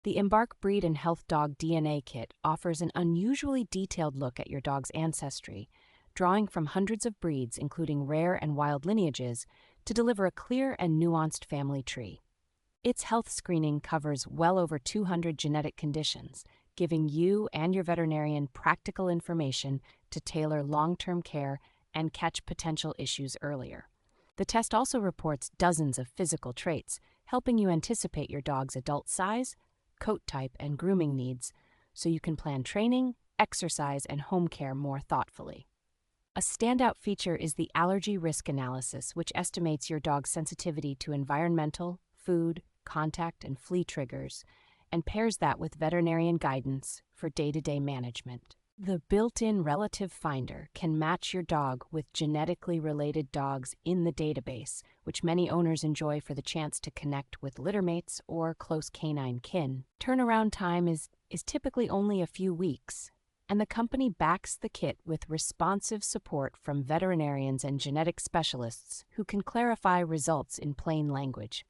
The Embark Breed and Health Dog DNA Kit offers an unusually detailed look at your dog's ancestry, drawing from hundreds of breeds, including rare and wild lineages, to deliver a clear and nuanced family tree. Its health screening covers well over 200 genetic conditions, giving you and your veterinarian practical information to tailor long-term care and catch potential issues earlier. The test also reports dozens of physical traits, helping you anticipate your dog's adult size, coat type, and grooming needs, so you can plan training, exercise, and home care more thoughtfully. A standout feature is the allergy risk analysis, which estimates your dog's sensitivity to environmental, food, contact, and flea triggers, and pairs that with veterinarian guidance for day-to-day management. The built-in relative finder can match your dog with genetically related dogs in the database, which many owners enjoy for the chance to connect with littermates or close canine kin. Turnaround time is typically only a few weeks, and the company backs the kit with responsive support from veterinarians and genetic specialists who can clarify results in plain language.